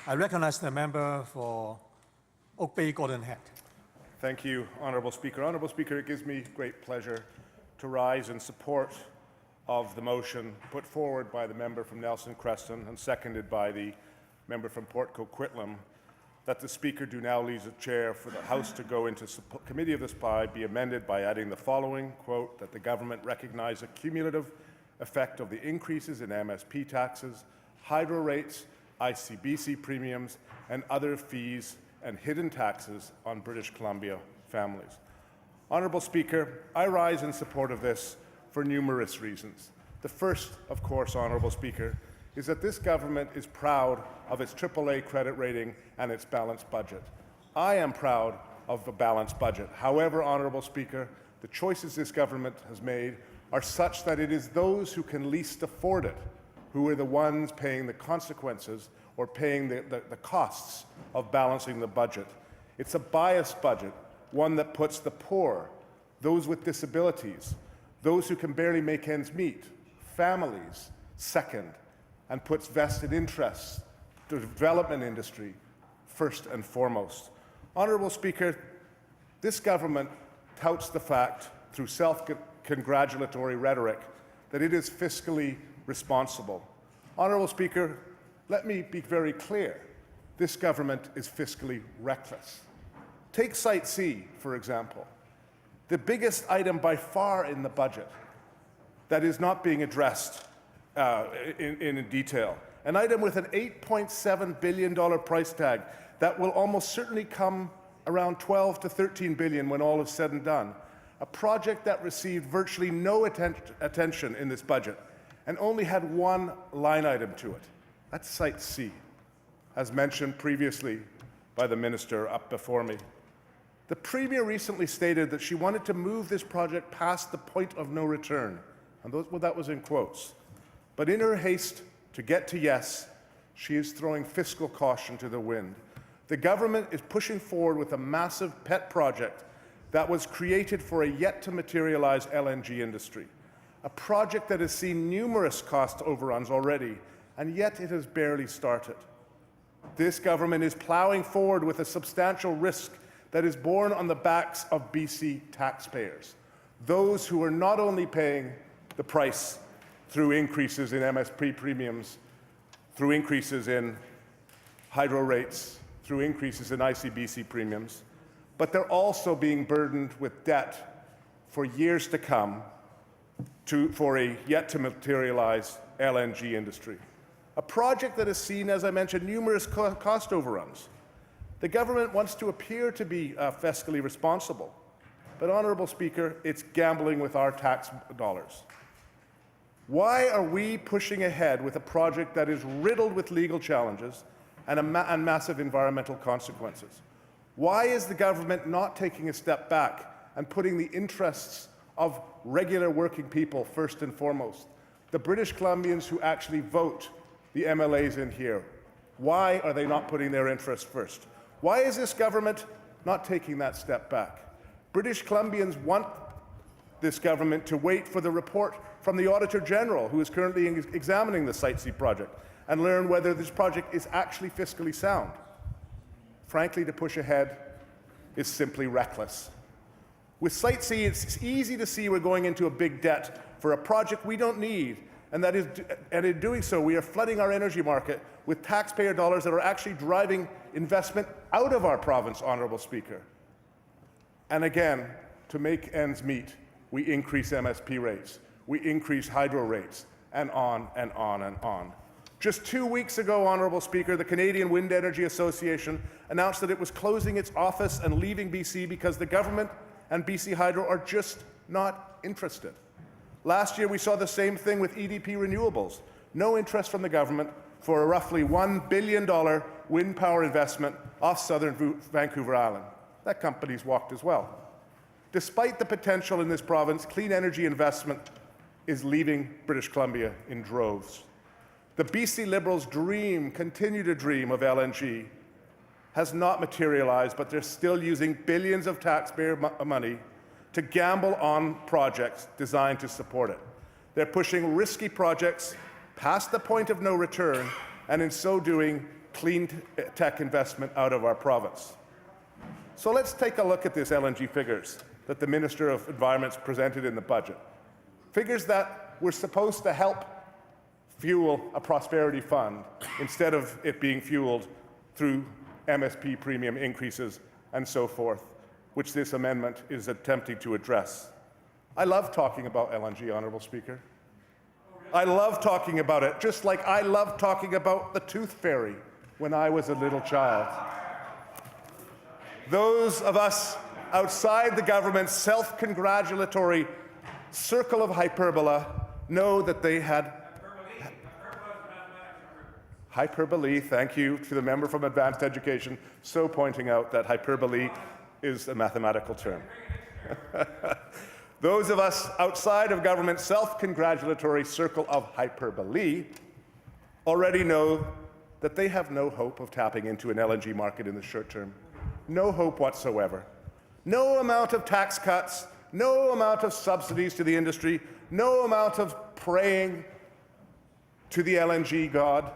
I recognize the member for Oak Bay Golden Head. Thank you, Honourable Speaker. Honourable Speaker, it gives me great pleasure to rise in support of the motion put forward by the member from Nelson Creston and seconded by the member from Port Coquitlam, that the Speaker do now leave the chair for the House to go into committee of the SPY be amended by adding the following, quote, that the government recognize the cumulative effect of the increases in MSP taxes, hydro rates, ICBC premiums, and other fees and hidden taxes on British Columbia families. Honourable Speaker, I rise in support of this for numerous reasons. The first, of course, Honourable Speaker, is that this government is proud of its AAA credit rating and its balanced budget. I am proud of a balanced budget. However, Honourable Speaker, the choices this government has made are such that it is those who can least afford it who are the ones paying the consequences or paying the costs of balancing the budget. It's a biased budget, one that puts the poor, those with disabilities, those who can barely make ends meet, families, second, and puts vested interests, the development industry, first and foremost. Honourable Speaker, this government touts the fact, through self-congratulatory rhetoric, that it is fiscally responsible. Honourable Speaker, let me be very clear. This government is fiscally reckless. Take Site C, for example. The biggest item by far in the budget that is not being addressed in detail. An item with an $8.7 billion price tag that will almost certainly come around 12 to 13 billion when all is said and done. A project that received virtually no attention in this budget and only had one line item to it. That's Site C, as mentioned previously by the minister up before me. The Premier recently stated that she wanted to move this project past the point of no return, and that was in quotes. But in her haste to get to yes, she is throwing fiscal caution to the wind. The government is pushing forward with a massive pet project that was created for a yet-to-materialize LNG industry, a project that has seen numerous cost overruns already, and yet it has barely started. This government is ploughing forward with a substantial risk that is borne on the backs of BC taxpayers, those who are not only paying the price through increases in MSP premiums, through increases in hydro rates, through increases in ICBC premiums, but they're also being burdened with debt for years to come for a yet-to-materialize LNG industry. A project that has seen, as I mentioned, numerous cost overruns. The government wants to appear to be fiscally responsible, but, Honourable Speaker, it's gambling with our tax dollars. Why are we pushing ahead with a project that is riddled with legal challenges and massive environmental consequences? Why is the government not taking a step back and putting the interests of regular working people first and foremost? The British Columbians who actually vote the MLAs in here, why are they not putting their interests first? Why is this government not taking that step back? British Columbians want this government to wait for the report from the Auditor General, who is currently examining the Site C project, and learn whether this project is actually fiscally sound. Frankly, to push ahead is simply reckless. With Site C, it's easy to see we're going into a big debt for a project we don't need, and in doing so, we are flooding our energy market with taxpayer dollars that are actually driving investment out of our province, Honourable Speaker. And again, to make ends meet, we increase MSP rates, we increase hydro rates, and on and on and on. Just 2 weeks ago, Honourable Speaker, the Canadian Wind Energy Association announced that it was closing its office and leaving BC because the government and BC Hydro are just not interested. Last year, we saw the same thing with EDP Renewables. No interest from the government for a roughly $1 billion wind power investment off southern Vancouver Island. That company's walked as well. Despite the potential in this province, clean energy investment is leaving British Columbia in droves. The BC Liberals continue to dream of LNG, has not materialized, but they're still using billions of taxpayer money to gamble on projects designed to support it. They're pushing risky projects past the point of no return, and in so doing, clean tech investment out of our province. So let's take a look at this LNG figures that the Minister of Environment's presented in the budget. Figures that were supposed to help fuel a prosperity fund instead of it being fueled through MSP premium increases and so forth, which this amendment is attempting to address. I love talking about LNG, Honourable Speaker. I love talking about it, just like I loved talking about the tooth fairy when I was a little child. Those of us outside the government's self-congratulatory circle of hyperbola know that they had hyperbole, thank you to the member from Advanced Education, so pointing out that hyperbole is a mathematical term. Those of us outside of government's self-congratulatory circle of hyperbole already know that they have no hope of tapping into an LNG market in the short term. No hope whatsoever. No amount of tax cuts, no amount of subsidies to the industry, no amount of praying to the LNG god.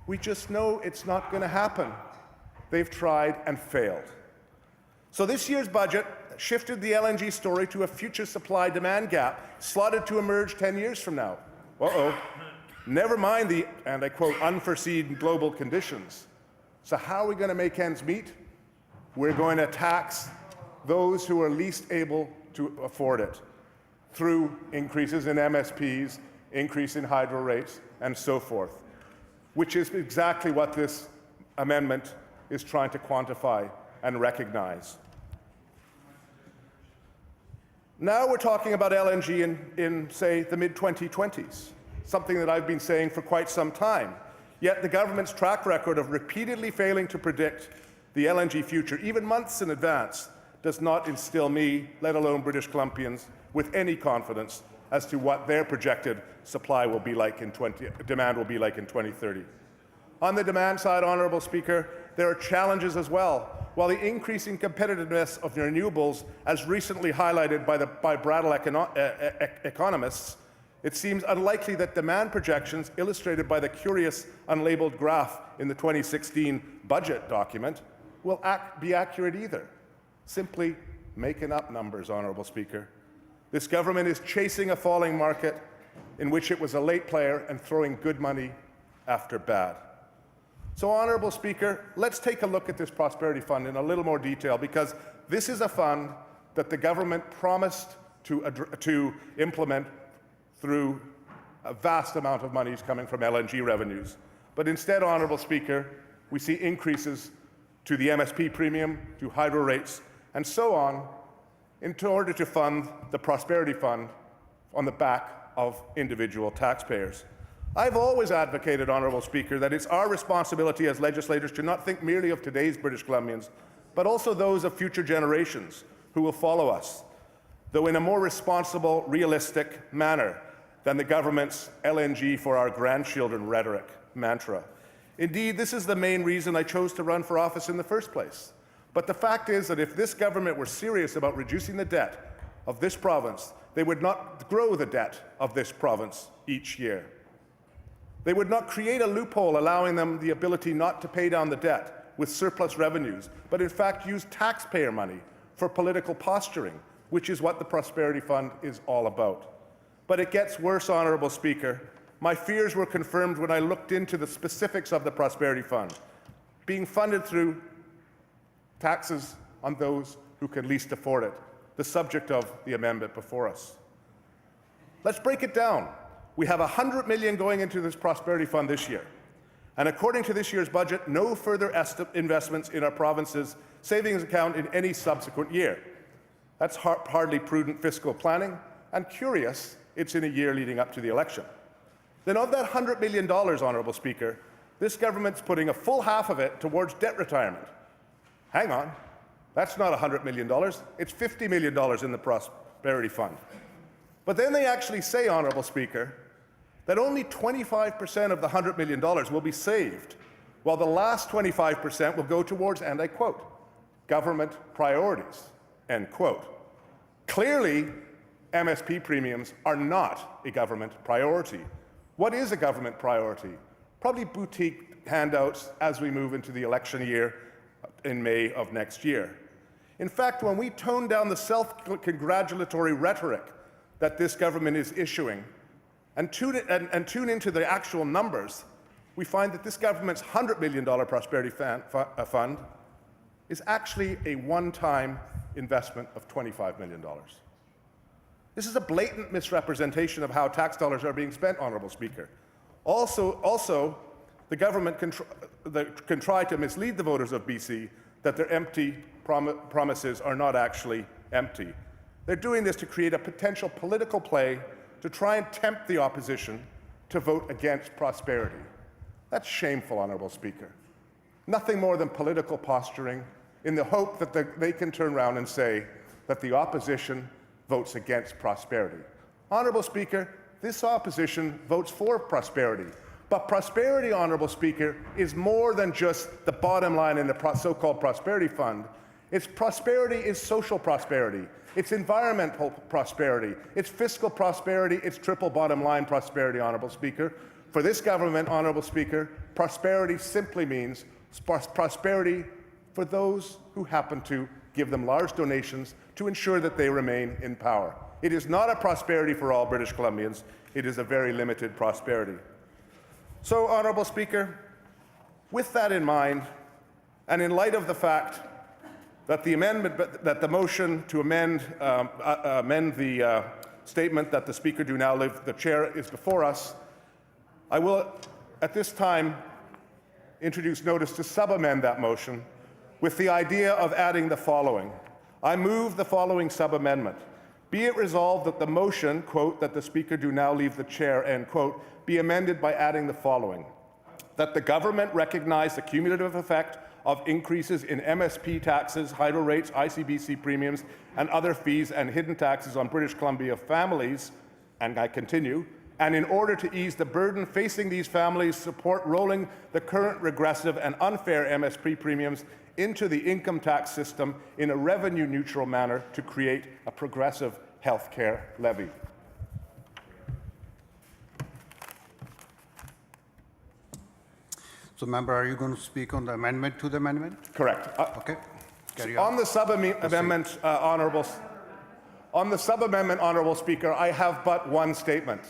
We just know it's not going to happen. They've tried and failed. So this year's budget shifted the LNG story to a future supply-demand gap slotted to emerge 10 years from now. Uh-oh. Never mind the, and I quote, unforeseen global conditions. So how are we going to make ends meet? We're going to tax those who are least able to afford it through increases in MSPs, increase in hydro rates, and so forth, which is exactly what this amendment is trying to quantify and recognize. Now we're talking about LNG in say, the mid-2020s, something that I've been saying for quite some time. Yet the government's track record of repeatedly failing to predict the LNG future, even months in advance, does not instill me, let alone British Columbians, with any confidence as to what their projected supply will be like demand will be like in 2030. On the demand side, Honourable Speaker, there are challenges as well. While the increasing competitiveness of renewables, as recently highlighted by Brattle economists, it seems unlikely that demand projections illustrated by the curious unlabeled graph in the 2016 budget document will be accurate either. Simply making up numbers, Honourable Speaker. This government is chasing a falling market in which it was a late player and throwing good money after bad. So, Honourable Speaker, let's take a look at this Prosperity Fund in a little more detail, because this is a fund that the government promised to implement through a vast amount of monies coming from LNG revenues. But instead, Honourable Speaker, we see increases to the MSP premium, to hydro rates, and so on, in order to fund the Prosperity Fund on the back of individual taxpayers. I've always advocated, Honourable Speaker, that it's our responsibility as legislators to not think merely of today's British Columbians, but also those of future generations who will follow us, though in a more responsible, realistic manner than the government's LNG for our grandchildren rhetoric mantra. Indeed, this is the main reason I chose to run for office in the first place. But the fact is that if this government were serious about reducing the debt of this province, they would not grow the debt of this province each year. They would not create a loophole allowing them the ability not to pay down the debt with surplus revenues, but in fact use taxpayer money for political posturing, which is what the Prosperity Fund is all about. But it gets worse, Honourable Speaker. My fears were confirmed when I looked into the specifics of the Prosperity Fund, being funded through taxes on those who can least afford it, the subject of the amendment before us. Let's break it down. We have $100 million going into this Prosperity Fund this year. And according to this year's budget, no further investments in our province's savings account in any subsequent year. That's hardly prudent fiscal planning, and curious, it's in a year leading up to the election. Then of that $100 million, Honourable Speaker, this government's putting a full half of it towards debt retirement. Hang on, that's not $100 million, it's $50 million in the Prosperity Fund. But then they actually say, Honourable Speaker, that only 25% of the $100 million will be saved, while the last 25% will go towards, and I quote, government priorities, end quote. Clearly, MSP premiums are not a government priority. What is a government priority? Probably boutique handouts as we move into the election year in May of next year. In fact, when we tone down the self-congratulatory rhetoric that this government is issuing and tune into the actual numbers, we find that this government's $100 million prosperity fund is actually a one-time investment of $25 million. This is a blatant misrepresentation of how tax dollars are being spent, Honourable Speaker. Also, the government can try to mislead the voters of BC that their empty promises are not actually empty. They're doing this to create a potential political play to try and tempt the opposition to vote against prosperity. That's shameful, Honourable Speaker. Nothing more than political posturing in the hope that they can turn around and say that the opposition votes against prosperity. Honourable Speaker, this opposition votes for prosperity. But prosperity, Honourable Speaker, is more than just the bottom line in the so-called prosperity fund. Its prosperity is social prosperity. It's environmental prosperity. It's fiscal prosperity. It's triple bottom line prosperity, Honourable Speaker. For this government, Honourable Speaker, prosperity simply means prosperity for those who happen to give them large donations to ensure that they remain in power. It is not a prosperity for all British Columbians. It is a very limited prosperity. So, Honourable Speaker, with that in mind, and in light of the fact that the motion to amend the statement that the Speaker do now leave the chair is before us, I will, at this time, introduce notice to sub-amend that motion with the idea of adding the following. I move the following sub-amendment. Be it resolved that the motion, quote, that the Speaker do now leave the chair, end quote, be amended by adding the following. That the government recognize the cumulative effect of increases in MSP taxes, hydro rates, ICBC premiums, and other fees and hidden taxes on British Columbia families, and I continue, and in order to ease the burden facing these families, support rolling the current regressive and unfair MSP premiums into the income tax system in a revenue-neutral manner to create a progressive health care levy. So, member, are you going to speak on the amendment to the amendment? Correct. Okay. Carry on. On the sub-amendment, Honourable Speaker, I have but one statement.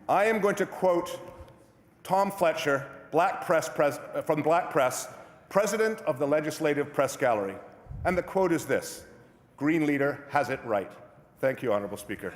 I am going to quote Tom Fletcher, from Black Press, President of the Legislative Press Gallery. And the quote is this: "Green leader has it right." Thank you, Honourable Speaker.